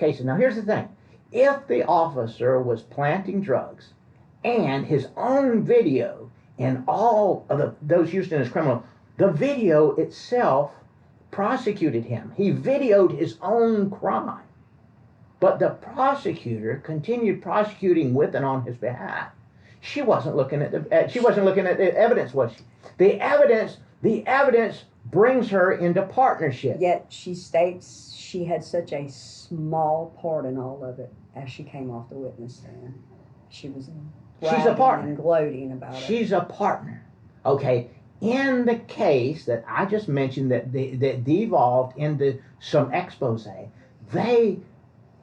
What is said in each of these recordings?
cases. Now, here's the thing. If the officer was planting drugs and his own video and all of those used in his criminal, the video itself prosecuted him. He videoed his own crime. But the prosecutor continued prosecuting with and on his behalf. She wasn't looking at the evidence, was she? The evidence brings her into partnership. Yet she states she had such a small part in all of it as she came off the witness stand. She was She's a partner. and gloating about it. She's a partner. Okay. In the case that I just mentioned that devolved into some expose, they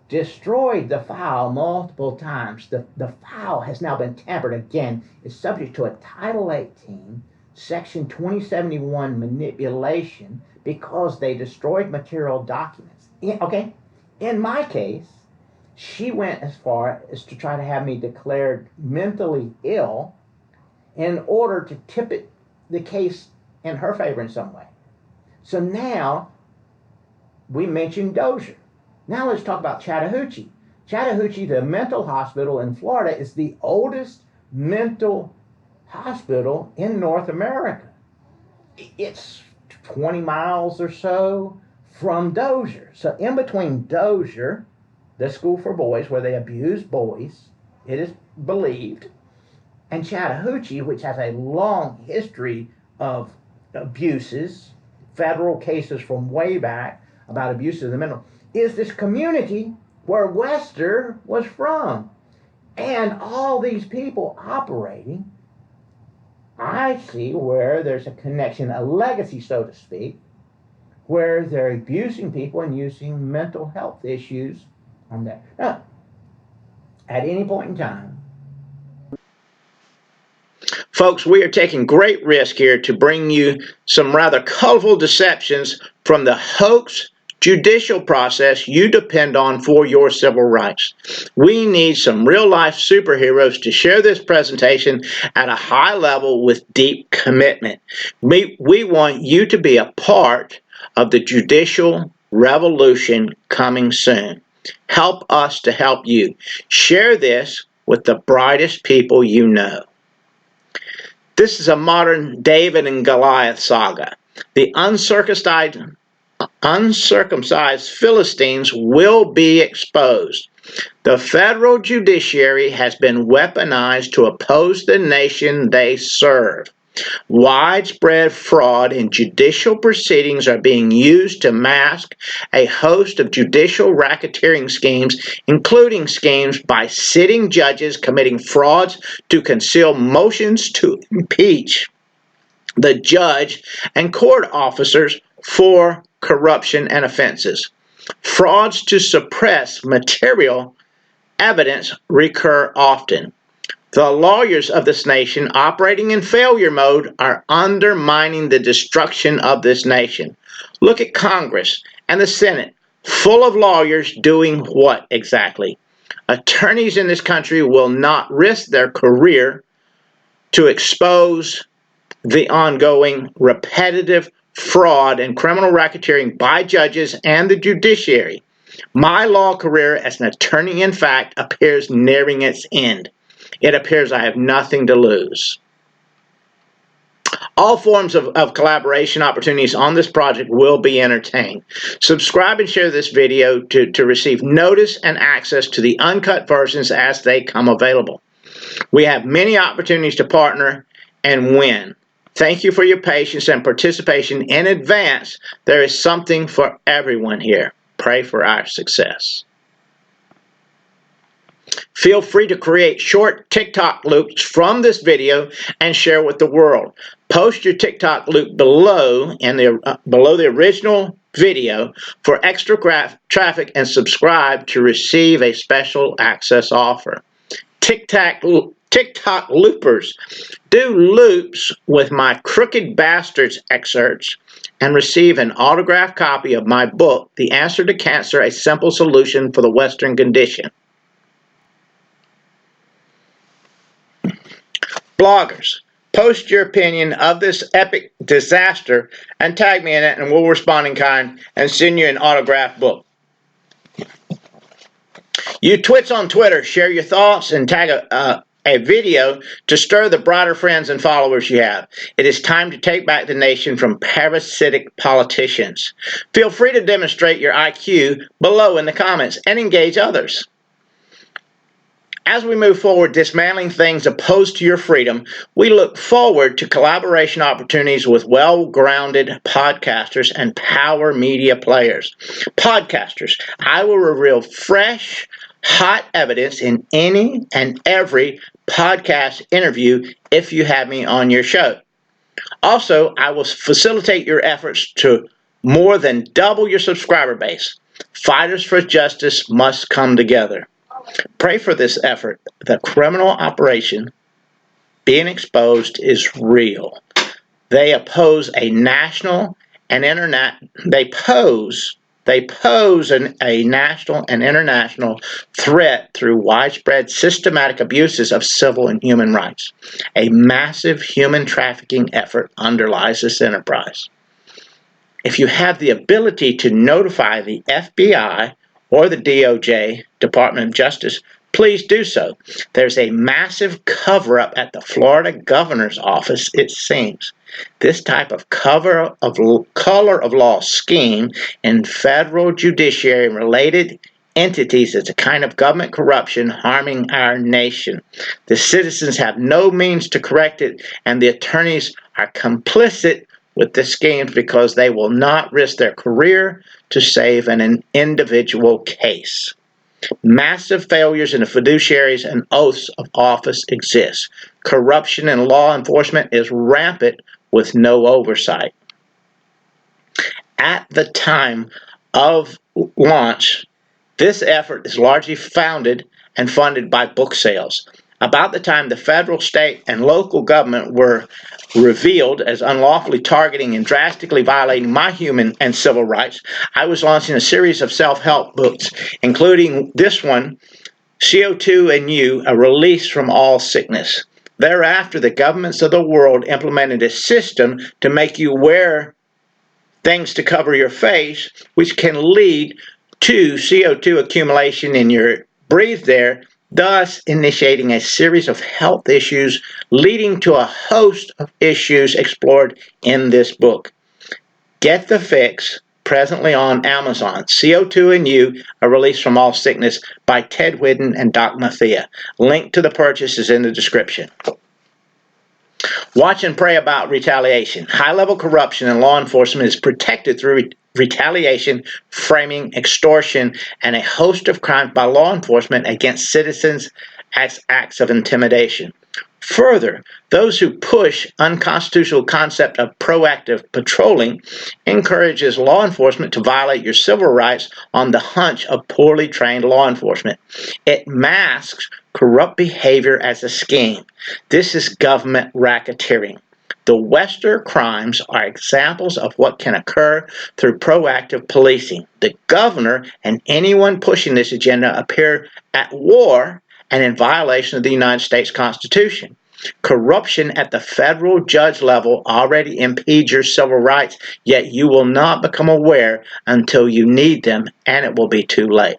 destroyed the file multiple times. The file has now been tampered again. It's subject to a Title 18, Section 2071 manipulation because they destroyed material documents. In my case, she went as far as to try to have me declared mentally ill in order to tip the case in her favor in some way. So now we mentioned Dozier. Now let's talk about Chattahoochee. Chattahoochee, the mental hospital in Florida, is the oldest mental hospital in North America. It's 20 miles or so from Dozier. So in between Dozier, the school for boys where they abuse boys, it is believed, and Chattahoochee, which has a long history of abuses, federal cases from way back about abuses of the mental, is this community where Westr was from. And all these people operating, I see where there's a connection, a legacy, so to speak, where they're abusing people and using mental health issues on that. Now, at any point in time, folks, we are taking great risk here to bring you some rather colorful deceptions from the hoax judicial process you depend on for your civil rights. We need some real-life superheroes to share this presentation at a high level with deep commitment. We want you to be a part of the judicial revolution coming soon. Help us to help you. Share this with the brightest people you know. This is a modern David and Goliath saga. The uncircumcised Philistines will be exposed. The federal judiciary has been weaponized to oppose the nation they serve. Widespread fraud in judicial proceedings are being used to mask a host of judicial racketeering schemes, including schemes by sitting judges committing frauds to conceal motions to impeach the judge and court officers for corruption and offenses. Frauds to suppress material evidence recur often. The lawyers of this nation operating in failure mode are undermining the destruction of this nation. Look at Congress and the Senate, full of lawyers doing what exactly? Attorneys in this country will not risk their career to expose the ongoing repetitive fraud and criminal racketeering by judges and the judiciary. My law career as an attorney, in fact, appears nearing its end. It appears I have nothing to lose. All forms of collaboration opportunities on this project will be entertained. Subscribe and share this video to receive notice and access to the uncut versions as they come available. We have many opportunities to partner and win. Thank you for your patience and participation in advance. There is something for everyone here. Pray for our success. Feel free to create short TikTok loops from this video and share with the world. Post your TikTok loop below below the original video for extra traffic and subscribe to receive a special access offer. TikTok loopers, do loops with my Crooked Bastards excerpts and receive an autographed copy of my book, The Answer to Cancer, A Simple Solution for the Western Condition. Bloggers, post your opinion of this epic disaster and tag me in it, and we'll respond in kind and send you an autographed book. You twits on Twitter, share your thoughts and tag a video to stir the broader friends and followers you have. It is time to take back the nation from parasitic politicians. Feel free to demonstrate your IQ below in the comments and engage others. As we move forward dismantling things opposed to your freedom, we look forward to collaboration opportunities with well-grounded podcasters and power media players. Podcasters, I will reveal fresh, hot evidence in any and every podcast interview if you have me on your show. Also, I will facilitate your efforts to more than double your subscriber base. Fighters for justice must come together. Pray for this effort. The criminal operation being exposed is real. They oppose a national and a national and international threat through widespread systematic abuses of civil and human rights. A massive human trafficking effort underlies this enterprise. If you have the ability to notify the FBI or the DOJ, Department of Justice, please do so. There's a massive cover-up at the Florida governor's office, it seems. This type of color of law scheme in federal judiciary and related entities is a kind of government corruption harming our nation. The citizens have no means to correct it, and the attorneys are complicit with the schemes because they will not risk their career to save an individual case. Massive failures in the fiduciaries and oaths of office exist. Corruption in law enforcement is rampant with no oversight. At the time of launch, this effort is largely founded and funded by book sales. About the time the federal, state, and local government were revealed as unlawfully targeting and drastically violating my human and civil rights, I was launching a series of self-help books, including this one, CO2 and You, A Release from All Sickness. Thereafter, the governments of the world implemented a system to make you wear things to cover your face, which can lead to CO2 accumulation in your breathe there, thus initiating a series of health issues leading to a host of issues explored in this book. Get the Fix, presently on Amazon. CO2 and You, A Release from All Sickness by Ted Whitten and Doc Mathia. Link to the purchase is in the description. Watch and pray about retaliation. High-level corruption in law enforcement is protected through retaliation, framing, extortion, and a host of crimes by law enforcement against citizens as acts of intimidation. Further, those who push unconstitutional concept of proactive patrolling encourages law enforcement to violate your civil rights on the hunch of poorly trained law enforcement. It masks corrupt behavior as a scheme. This is government racketeering. The westr crimes are examples of what can occur through proactive policing. The governor and anyone pushing this agenda appear at war and in violation of the United States Constitution. Corruption at the federal judge level already impedes your civil rights, yet you will not become aware until you need them, and it will be too late.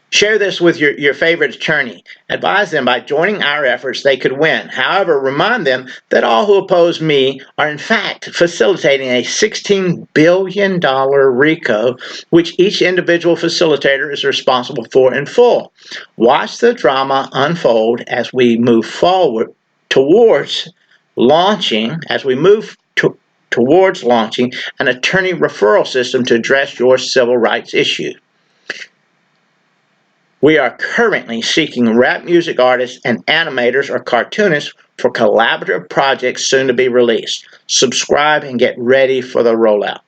Share this with your favorite attorney. Advise them by joining our efforts they could win. However, remind them that all who oppose me are in fact facilitating a $16 billion RICO, which each individual facilitator is responsible for in full. Watch the drama unfold as we move forward towards launching, towards launching an attorney referral system to address your civil rights issues. We are currently seeking rap music artists and animators or cartoonists for collaborative projects soon to be released. Subscribe and get ready for the rollout.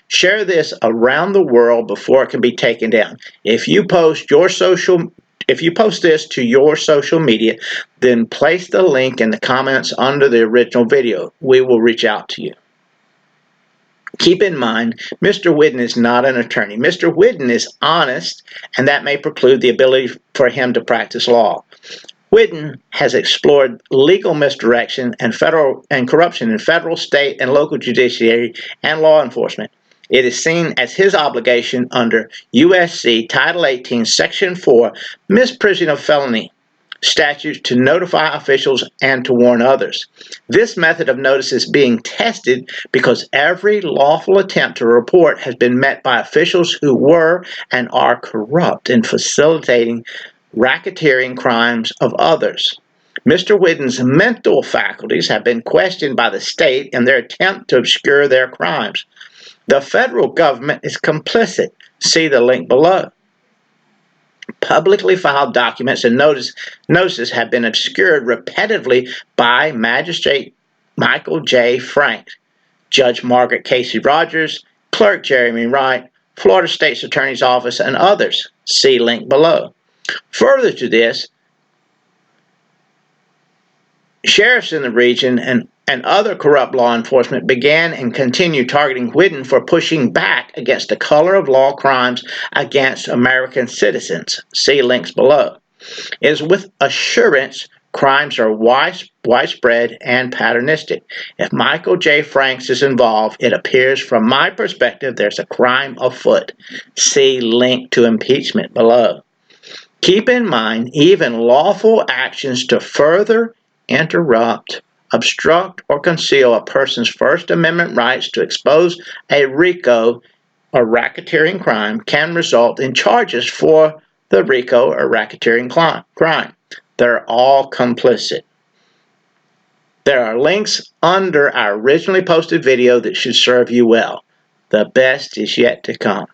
Share this around the world before it can be taken down. If you post this to your social media, then place the link in the comments under the original video. We will reach out to you. Keep in mind, Mr. Whitten is not an attorney. Mr. Whitten is honest, and that may preclude the ability for him to practice law. Whitten has explored legal misdirection and corruption in federal, state, and local judiciary and law enforcement. It is seen as his obligation under U.S.C. Title 18, Section 4, misprision of felony statutes to notify officials and to warn others. This method of notice is being tested because every lawful attempt to report has been met by officials who were and are corrupt in facilitating racketeering crimes of others. Mr. Whidden's mental faculties have been questioned by the state in their attempt to obscure their crimes. The federal government is complicit. See the link below. Publicly filed documents and notices have been obscured repetitively by Magistrate Michael J. Frank, Judge Margaret Casey Rogers, Clerk Jeremy Wright, Florida State's Attorney's Office, and others. See link below. Further to this, sheriffs in the region and other corrupt law enforcement began and continue targeting Whidden for pushing back against the color of law crimes against American citizens. See links below. It is with assurance crimes are widespread and patternistic. If Michael J. Franks is involved, it appears from my perspective there's a crime afoot. See link to impeachment below. Keep in mind, even lawful actions to further interrupt, obstruct, or conceal a person's First Amendment rights to expose a RICO or racketeering crime can result in charges for the RICO or racketeering crime. They're all complicit. There are links under our originally posted video that should serve you well. The best is yet to come.